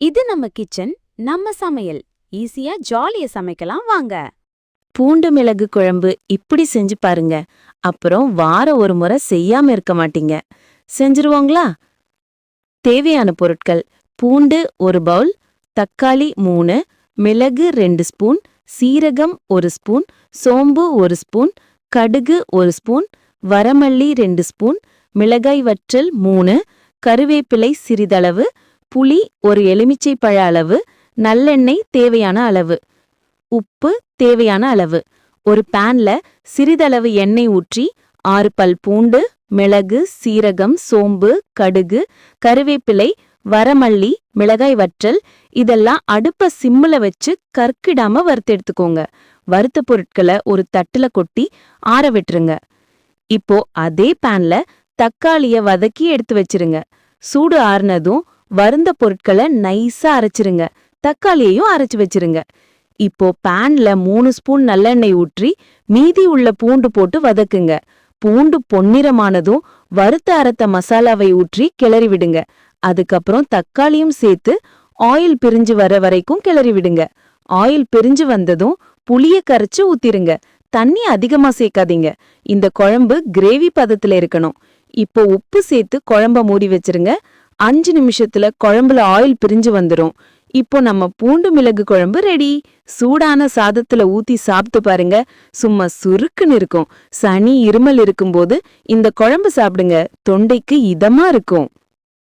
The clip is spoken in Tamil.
இது நம்ம கிச்சன், நம்ம சமையல். ஈஸியா ஜாலியா சமைக்கலாம் வாங்க. பூண்டு மிளகு குழம்பு இப்படி செஞ்சு பாருங்க. அப்புறம் வாரம் ஒரு முறை செய்யாம இருக்க மாட்டீங்க. செஞ்சிருவோங்களா? தேவையான பொருட்கள்: பூண்டு 1 பவுல், தக்காளி 3, மிளகு 2 ஸ்பூன், சீரகம் 1 ஸ்பூன், சோம்பு 1 ஸ்பூன், கடுகு 1 ஸ்பூன், வரமல்லி 2 ஸ்பூன், மிளகாய் வற்றல் 3, கருவேப்பிலை சிறிதளவு, புளி 1 எலுமிச்சை பழ அளவு, நல்லெண்ணெய் தேவையான அளவு, உப்பு தேவையான அளவு. ஒரு பேன்ல சிறிதளவு எண்ணெய் ஊற்றி 6 பல் பூண்டு, மிளகு, சீரகம், சோம்பு, கடுகு, கருவேப்பிலை, வரமல்லி, மிளகாய் வற்றல் இதெல்லாம் அடுப்ப சிம்முல வச்சு கற்கிடாம வறுத்தெடுத்துக்கோங்க. வறுத்த பொருட்களை ஒரு தட்டுல கொட்டி ஆற விட்டுருங்க. இப்போ அதே பேன்ல தக்காளிய வதக்கி எடுத்து வச்சிருங்க. சூடு ஆறுனதும் வறுந்த பொருட்களை நைஸா அரைச்சிருங்க. தக்காளியையும் அரைச்சு வச்சிருங்க. இப்போ பேன்ல 3 ஸ்பூன் நல்லெண்ணெய் ஊற்றி மீதி உள்ள பூண்டு போட்டு வதக்குங்க. பூண்டு பொன்னிறமானதும் வறுத்த அரைத்த மசாலாவை ஊற்றி கிளறி விடுங்க. அதுக்கப்புறம் தக்காளியும் சேர்த்து ஆயில் பிரிஞ்சு வர வரைக்கும் கிளறி விடுங்க. ஆயில் பிரிஞ்சு வந்ததும் புளிய கரைச்சு ஊத்திருங்க. தண்ணி அதிகமா சேர்க்காதீங்க. இந்த குழம்பு கிரேவி பதத்துல இருக்கணும். இப்போ உப்பு சேர்த்து குழம்ப மூடி வச்சிருங்க. 5 நிமிஷத்துல குழம்புல ஆயில் பிரிஞ்சு வந்துடும். இப்போ நம்ம பூண்டு மிளகு குழம்பு ரெடி. சூடான சாதத்துல ஊத்தி சாப்பிட்டு பாருங்க, சும்மா சுருக்குன்னு இருக்கும். சனி இருமல் இருக்கும்போது இந்த குழம்பு சாப்பிடுங்க, தொண்டைக்கு இதமா இருக்கும்.